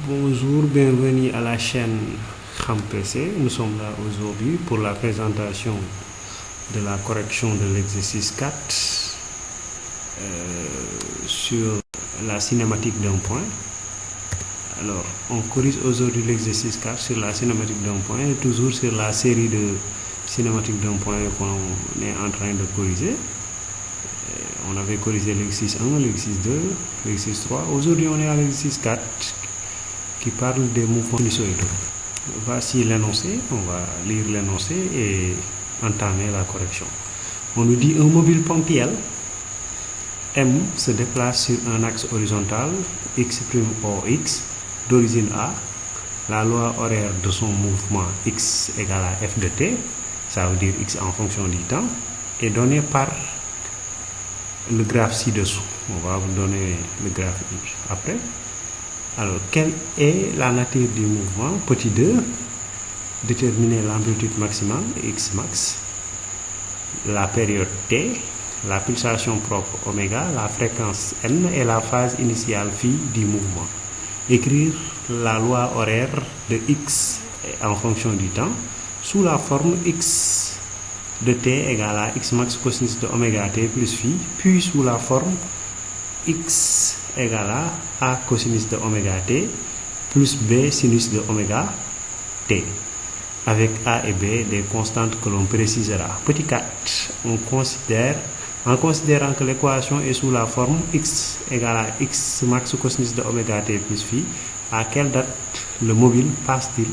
Bonjour, bienvenue à la chaîne PC. Nous sommes là aujourd'hui pour la présentation de la correction de l'exercice 4 sur la cinématique d'un point. Alors, on corrige aujourd'hui l'exercice 4 sur la cinématique d'un point, toujours sur la série de cinématiques d'un point qu'on est en train de corriger. On avait corrigé l'exercice 1, l'exercice 2, l'exercice 3. Aujourd'hui, on est à l'exercice 4 qui parle des mouvements sinusoïdaux. Voici l'énoncé, on va lire l'énoncé et entamer la correction. On nous dit un mobile ponctuel M se déplace sur un axe horizontal x' OX d'origine A. La loi horaire de son mouvement x égale à f de t, ça veut dire x en fonction du temps, est donnée par le graphe ci-dessous. On va vous donner le graphe après. Alors, quelle est la nature du mouvement? Petit 2, déterminer l'amplitude maximale, x max, la période t, la pulsation propre oméga, la fréquence n et la phase initiale phi du mouvement. Écrire la loi horaire de x en fonction du temps sous la forme x de t égale à x max cosinus de oméga t plus phi, puis sous la forme x égale à cosinus de oméga t plus b sinus de oméga t, avec a et b des constantes que l'on précisera. Petit 4, en considérant que l'équation est sous la forme x égale à x max cosinus de oméga t plus phi, à quelle date le mobile passe-t-il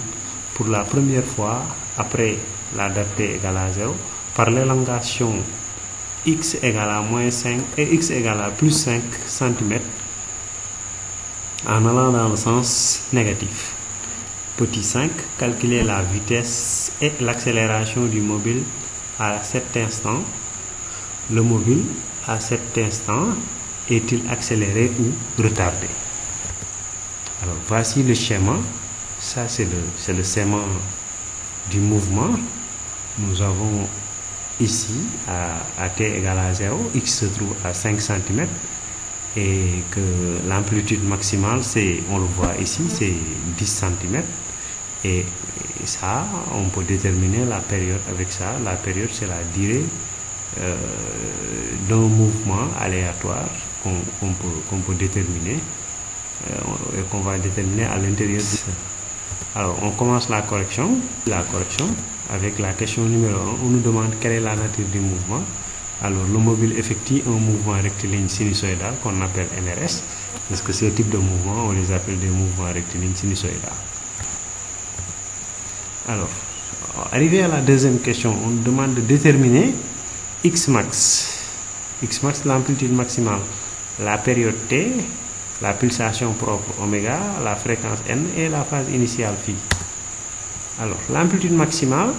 pour la première fois après la date t égale à 0 par l'élongation x égale à moins 5 et x égale à plus 5 cm en allant dans le sens négatif. Petit 5, calculer la vitesse et l'accélération du mobile à cet instant. Le mobile à cet instant est-il accéléré ou retardé? Alors voici le schéma. Ça c'est le schéma du mouvement. Nous avons ici à t égale à 0, x se trouve à 5 cm et que l'amplitude maximale, on le voit ici, c'est 10 cm. Et ça, on peut déterminer la période avec ça. La période, c'est la durée d'un mouvement aléatoire qu'on peut déterminer et qu'on va déterminer à l'intérieur de ça. Alors, on commence la correction avec la question numéro 1. On nous demande quelle est la nature du mouvement. Alors, le mobile effectue un mouvement rectiligne sinusoïdal qu'on appelle MRS, parce que ces types de mouvements, on les appelle des mouvements rectilignes sinusoïdales. Alors, arrivé à la deuxième question, on nous demande de déterminer x max, l'amplitude maximale, la période t, la pulsation propre oméga, la fréquence n et la phase initiale phi. Alors, l'amplitude maximale,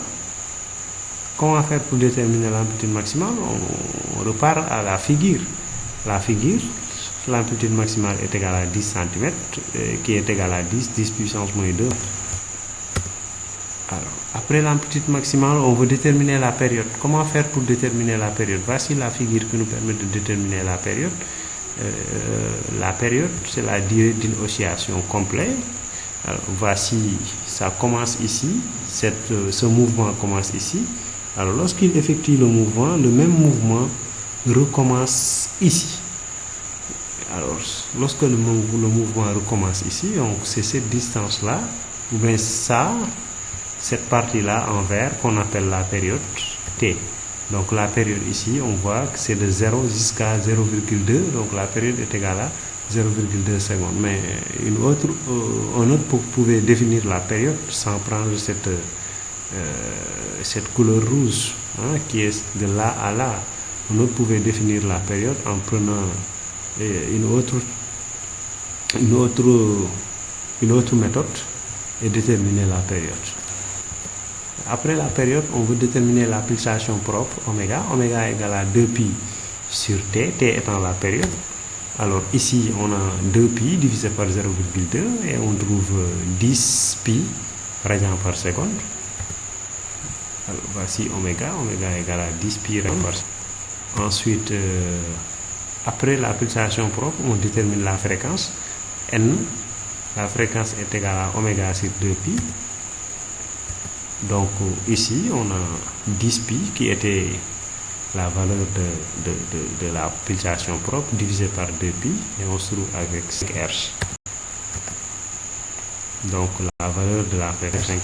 comment faire pour déterminer l'amplitude maximale? On repart à la figure. La figure, l'amplitude maximale est égale à 10 cm, qui est égale à 10 puissance moins 2. Alors, après l'amplitude maximale, on veut déterminer la période. Comment faire pour déterminer la période? Voici la figure qui nous permet de déterminer la période. La période, c'est la durée d'une oscillation complète. Alors, voici, ça commence ici, ce mouvement commence ici. Alors, lorsqu'il effectue le même mouvement recommence ici. Alors, lorsque le mouvement recommence ici, c'est cette distance-là, ou bien cette partie-là en vert qu'on appelle la période t. Donc la période ici, on voit que c'est de 0 jusqu'à 0,2, donc la période est égale à 0,2 secondes. Mais un autre pouvait définir la période sans prendre cette couleur rouge, qui est de là à là. Un autre pouvait définir la période en prenant une autre méthode et déterminer la période. Après la période, on veut déterminer la pulsation propre oméga. Oméga égale à 2pi sur t, t étant la période. Alors ici, on a 2pi divisé par 0,2 et on trouve 10 pi radians par seconde. Alors voici oméga égale à 10 pi radians par seconde. Ensuite, après la pulsation propre, on détermine la fréquence n la fréquence est égale à oméga sur 2pi. Donc ici, on a 10pi qui était la valeur de la pulsation propre divisée par 2pi, et on se trouve avec 5 Hz. Donc la valeur de la fréquence 5.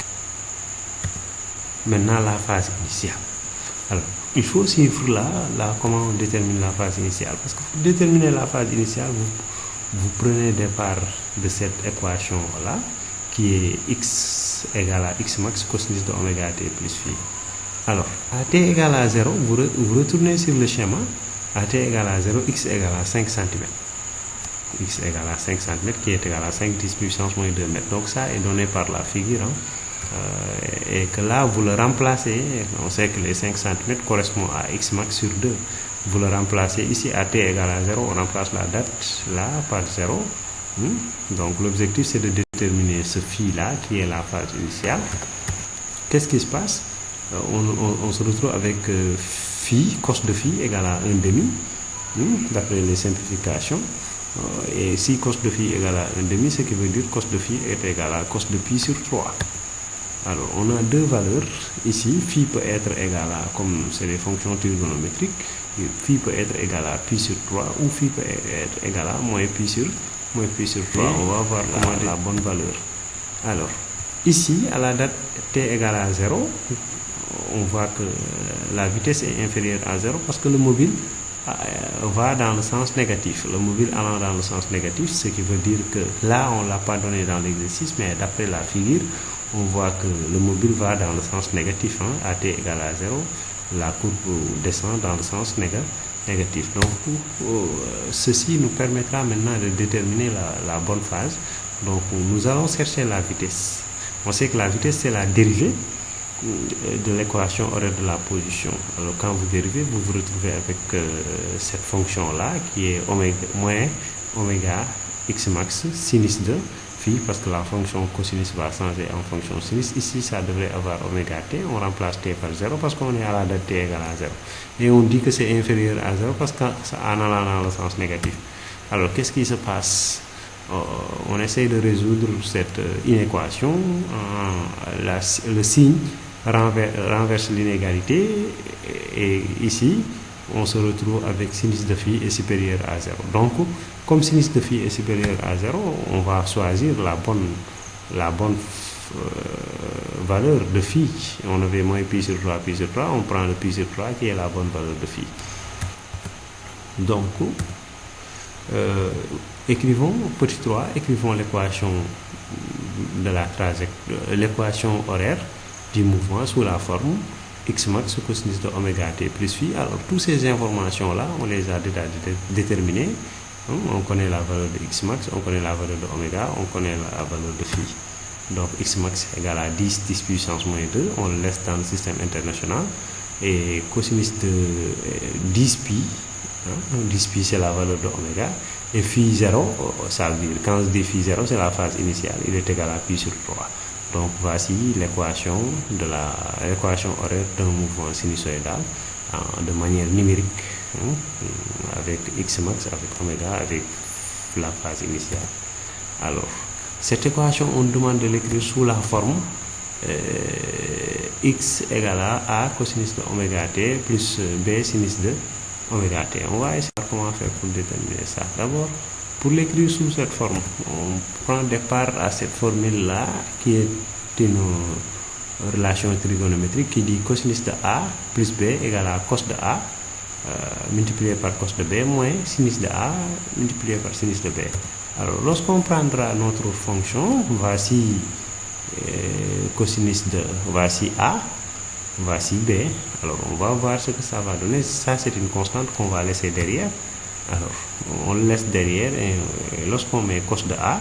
Maintenant la phase initiale. Alors, il faut suivre là comment on détermine la phase initiale. Parce que pour déterminer la phase initiale, vous prenez départ de cette équation-là, qui est x égale à x max cosinus de oméga t plus phi. Alors, à t égale à 0, vous retournez sur le schéma. À t égale à 0, x égale à 5 cm. X égale à 5 cm qui est égal à 5 10 puissance moins 2 mètres. Donc ça est donné par la figure. Et que là, vous le remplacez. On sait que les 5 cm correspondent à x max sur 2. Vous le remplacez ici à t égale à 0. On remplace la date là par 0. Donc l'objectif, c'est de déterminer ce phi-là qui est la phase initiale. Qu'est-ce qui se passe? On se retrouve avec phi, cos de phi égale à 1,5, d'après les simplifications. Et si cos de phi égale à 1,5, ce qui veut dire cos de phi est égal à cos de pi sur 3. Alors, on a deux valeurs. Ici, phi peut être égal à, comme c'est des fonctions trigonométriques, phi peut être égal à pi sur 3 ou phi peut être égal à moins pi sur 3. On va voir comment la bonne valeur. Alors, ici, à la date t égale à 0, on voit que la vitesse est inférieure à 0 parce que le mobile va dans le sens négatif. Le mobile allant dans le sens négatif, ce qui veut dire que là, on ne l'a pas donné dans l'exercice, mais d'après la figure, on voit que le mobile va dans le sens négatif. À t égale à 0, la courbe descend dans le sens négatif. Donc, ceci nous permettra maintenant de déterminer la bonne phase. Donc, nous allons chercher la vitesse. On sait que la vitesse, c'est la dérivée de l'équation horaire de la position. Alors, quand vous dérivez, vous vous retrouvez avec cette fonction-là qui est moins oméga x max sinus de phi, parce que la fonction cosinus va changer en fonction sinus. Ici, ça devrait avoir oméga t. On remplace t par 0 parce qu'on est à la date t égale à 0. Et on dit que c'est inférieur à 0 parce qu'en allant dans le sens négatif. Alors, qu'est-ce qui se passe? On essaye de résoudre cette inéquation. Le signe renverse l'inégalité. Et ici, on se retrouve avec sinus de phi est supérieur à 0. Donc, comme sinus de phi est supérieur à 0, on va choisir la bonne valeur de phi. On avait moins pi sur 3, on prend le pi sur 3 qui est la bonne valeur de phi. Donc, écrivons petit 3, écrivons l'équation de la trajectoire, l'équation horaire du mouvement sous la forme x max cosinus de oméga t plus phi. Alors, toutes ces informations-là, on les a déjà déterminées. On connaît la valeur de x max, on connaît la valeur de oméga, on connaît la valeur de phi. Donc, x max égale à 10 puissance moins 2. On le laisse dans le système international. Et cosinus de 10 pi, 10 pi c'est la valeur de oméga. Et phi 0, ça veut dire, quand je dis phi 0, c'est la phase initiale. Il est égal à pi sur 3. Donc, voici l'équation horaire d'un mouvement sinusoïdal de manière numérique, avec x max, avec oméga, avec la phase initiale. Alors, cette équation, on demande de l'écrire sous la forme x égale à cosinus de oméga t plus b sinus de oméga t. On va essayer de voir comment faire pour déterminer ça. D'abord, pour l'écrire sous cette forme, on prend départ à cette formule-là qui est une relation trigonométrique qui dit cosinus de A plus B égale à cos de A multiplié par cos de B moins sinus de A multiplié par sinus de B. Alors, lorsqu'on prendra notre fonction, voici cosinus de, voici A, voici B. Alors, on va voir ce que ça va donner. Ça, c'est une constante qu'on va laisser derrière. Alors, on le laisse derrière et lorsqu'on met cos de A,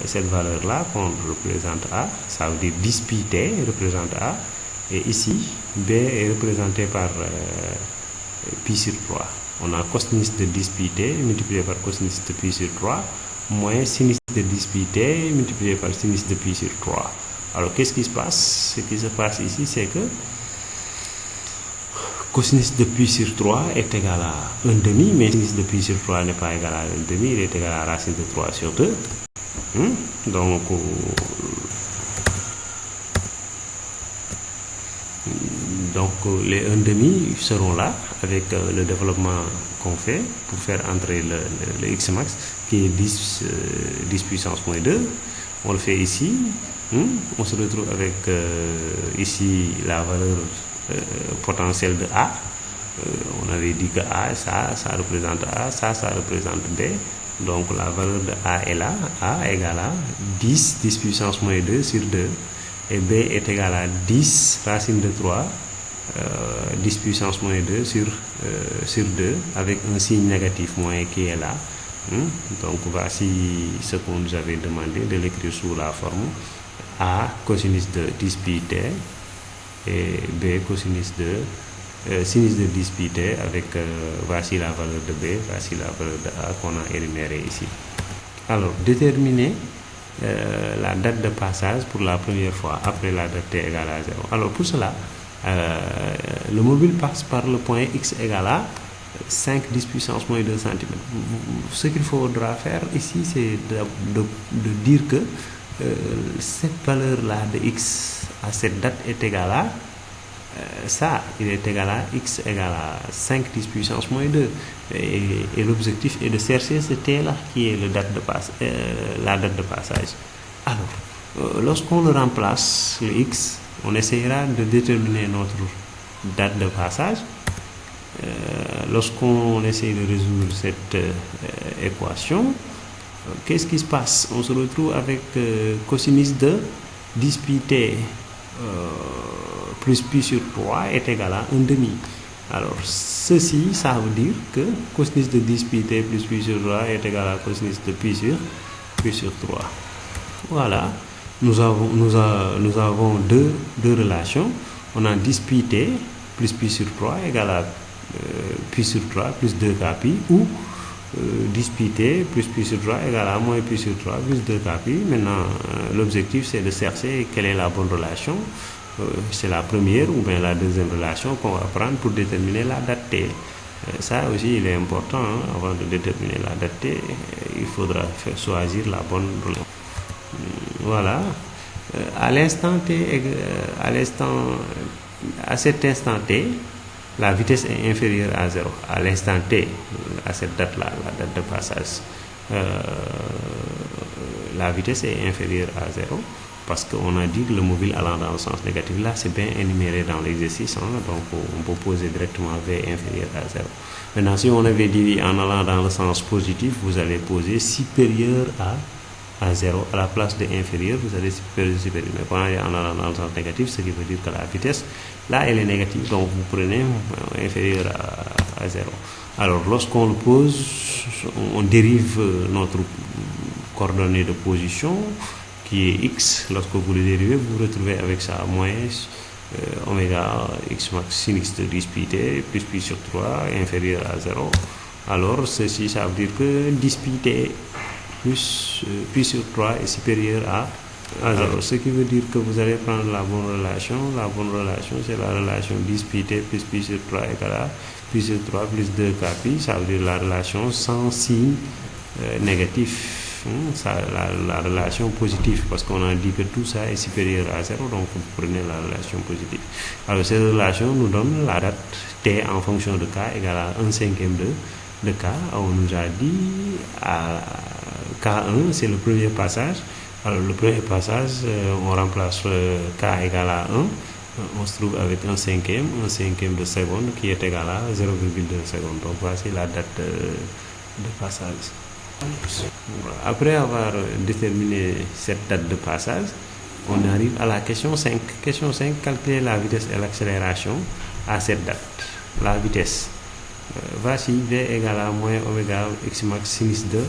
cette valeur-là qu'on représente A, ça veut dire 10 pi t représente A. Et ici, B est représenté par pi sur 3. On a cosinus de 10 pi t multiplié par cosinus de pi sur 3 moins sinus de 10 pi t multiplié par sinus de pi sur 3. Alors, qu'est-ce qui se passe? Ce qui se passe ici, c'est que cosinus de pi sur 3 est égal à 1,5, mais sinus de pi sur 3 n'est pas égal à 1,5, il est égal à racine de 3 sur 2. Donc, les 1,5 seront là avec le développement qu'on fait pour faire entrer le x max qui est 10 puissance moins 2. On le fait ici. On se retrouve avec ici la valeur potentielle de A. On avait dit que A, ça représente A, ça représente B. Donc la valeur de A est là. A égale à 10 puissance moins 2 sur 2. Et B est égal à 10 racine de 3, 10 puissance moins 2 sur 2, avec un signe négatif moins qui est là. Donc voici ce qu'on nous avait demandé, de l'écrire sous la forme A cosinus de 10 pi t et B cosinus de sinus de 10 pi t avec voici la valeur de B, voici la valeur de A qu'on a énumérée ici. Alors déterminer la date de passage pour la première fois après la date t égale à 0. Alors pour cela, le mobile passe par le point x égale à 5 10 puissance moins 2 cm. Ce qu'il faudra faire ici, c'est de dire que cette valeur-là de x à cette date est égale à il est égal à x égale à 5 10 puissance moins 2. Et l'objectif est de chercher ce t-là qui est la date de passage. Alors, lorsqu'on le remplace, le x, on essaiera de déterminer notre date de passage. Lorsqu'on essaie de résoudre cette équation, qu'est-ce qui se passe? On se retrouve avec cosinus de 10 pi t plus pi sur 3 est égal à 1,5. Alors, ceci, ça veut dire que cosinus de 10 pi t plus pi sur 3 est égal à cosinus de pi sur 3. Voilà, nous avons deux relations. On a 10 pi t plus pi sur 3 égale à pi sur 3 plus 2k pi, ou 10 pi t plus pi sur 3 égale à moins pi sur 3 plus 2k pi. Maintenant, l'objectif, c'est de chercher quelle est la bonne relation. C'est la première ou bien la deuxième relation qu'on va prendre pour déterminer la date t. Ça aussi, il est important, avant de déterminer la date t, il faudra choisir la bonne relation. Voilà. À cet instant t, la vitesse est inférieure à 0. À l'instant t, à cette date-là, la date de passage, la vitesse est inférieure à 0. Parce qu'on a dit que le mobile allant dans le sens négatif, là c'est bien énuméré dans l'exercice, donc on peut poser directement V inférieur à 0. Maintenant, si on avait dit en allant dans le sens positif, vous allez poser supérieur à 0. À la place de inférieur, vous allez supérieur. Mais quand on est en allant dans le sens négatif, ce qui veut dire que la vitesse, là elle est négative, donc vous prenez inférieur à 0. Alors lorsqu'on le pose, on dérive notre coordonnée de position, qui est x. Lorsque vous le dérivez, vous vous retrouvez avec ça, moins oméga x max sin x de 10 pi t plus pi sur 3 inférieur à 0. Alors ceci, ça veut dire que 10 pi t plus pi sur 3 est supérieur à 0. Ce qui veut dire que vous allez prendre la bonne relation. La bonne relation, c'est la relation 10 pi t plus pi sur 3 égale à pi sur 3 plus 2k pi. Ça veut dire la relation sans signe négatif. La relation positive, parce qu'on a dit que tout ça est supérieur à 0, donc vous prenez la relation positive. Alors cette relation nous donne la date t en fonction de k égale à 1/5 de k. On nous a dit à k1, c'est le premier passage. Alors le premier passage, on remplace k égale à 1, on se trouve avec 1/5 de seconde qui est égal à 0,2 secondes. Donc voici la date de passage. Après avoir déterminé cette date de passage, on arrive à la question 5. Question 5, calculer la vitesse et l'accélération à cette date. La vitesse. Voici V égale à moins oméga x max sinus de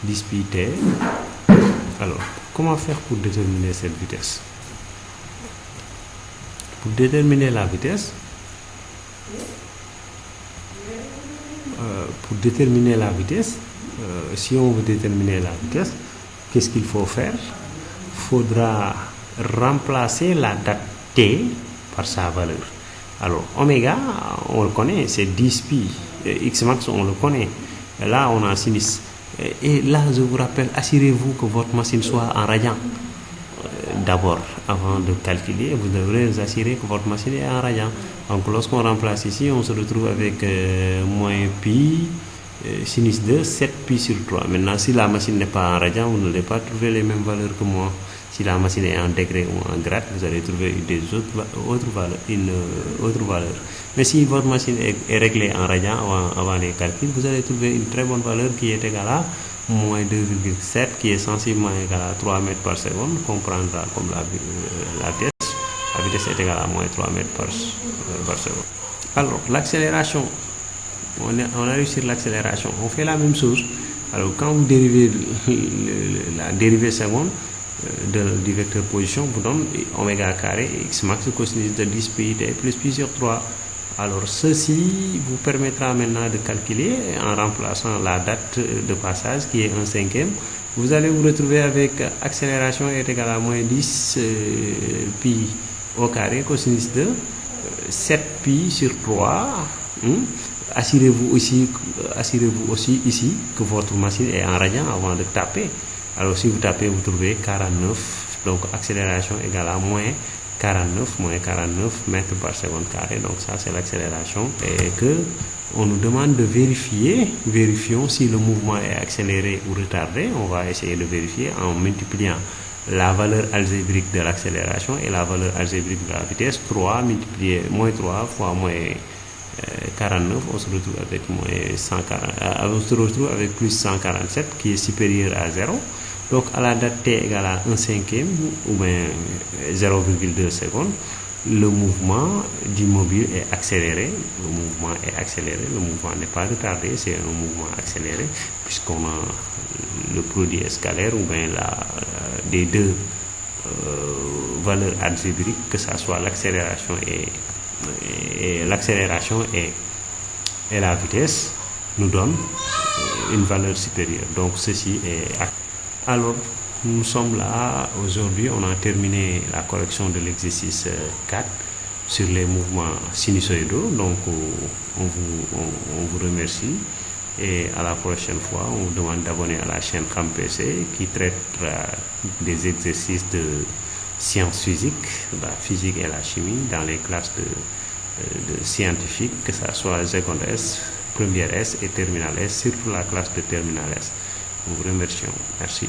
10 pi t. Alors, comment faire pour déterminer cette vitesse? Pour déterminer la vitesse, si on veut déterminer la vitesse, qu'est-ce qu'il faut faire? Il faudra remplacer la date t par sa valeur. Alors, oméga, on le connaît, c'est 10 pi. X max, on le connaît. Là, on a sinus. Et là, je vous rappelle, assurez-vous que votre machine soit en radian. D'abord, avant de calculer, vous devrez vous assurer que votre machine est en radian. Donc, lorsqu'on remplace ici, on se retrouve avec moins pi sinus de 7 pi sur 3. Maintenant, si la machine n'est pas en radian, vous n'allez pas trouver les mêmes valeurs que moi. Si la machine est en degré ou en grade, vous allez trouver une autre valeur. Mais si votre machine est réglée en radian avant les calculs, vous allez trouver une très bonne valeur qui est égale à moins 2,7, qui est sensiblement égal à 3 mètres par seconde, qu'on prendra comme la vitesse. La vitesse est égale à moins 3 mètres par seconde. Alors, l'accélération, on arrive sur l'accélération. On fait la même chose. Alors, quand vous dérivez la dérivée seconde du vecteur position, vous donne oméga carré x max cosinus de 10 pi t plus pi sur 3. Alors, ceci vous permettra maintenant de calculer en remplaçant la date de passage qui est 1/5. Vous allez vous retrouver avec accélération est égale à moins 10 pi au carré cosinus de 7 pi sur 3. Assurez-vous aussi ici que votre machine est en radian avant de taper. Alors, si vous tapez, vous trouvez 49. Donc, accélération égale à moins 49 mètres par seconde carré. Donc ça, c'est l'accélération. Et que on nous demande de vérifier. Vérifions si le mouvement est accéléré ou retardé. On va essayer de vérifier en multipliant la valeur algébrique de l'accélération et la valeur algébrique de la vitesse. 3 multiplié moins 3 fois moins 49, on se retrouve avec moins 140, on se retrouve avec plus 147 qui est supérieur à 0. Donc à la date t égale à 1/5 ou bien 0,2 secondes, le mouvement du mobile est accéléré. Le mouvement est accéléré, le mouvement n'est pas retardé, c'est un mouvement accéléré puisqu'on a le produit scalaire ou bien des deux valeurs algébriques, que ce soit l'accélération et la vitesse, nous donne une valeur supérieure. Donc ceci est. Alors, nous sommes là aujourd'hui, on a terminé la correction de l'exercice 4 sur les mouvements sinusoïdaux. Donc, on vous remercie et à la prochaine fois, on vous demande d'abonner à la chaîne KhamPC qui traitera des exercices de sciences physiques, la physique et la chimie dans les classes de scientifiques, que ce soit seconde S, première S et terminale S, surtout la classe de terminale S. Nous vous remercions. Merci.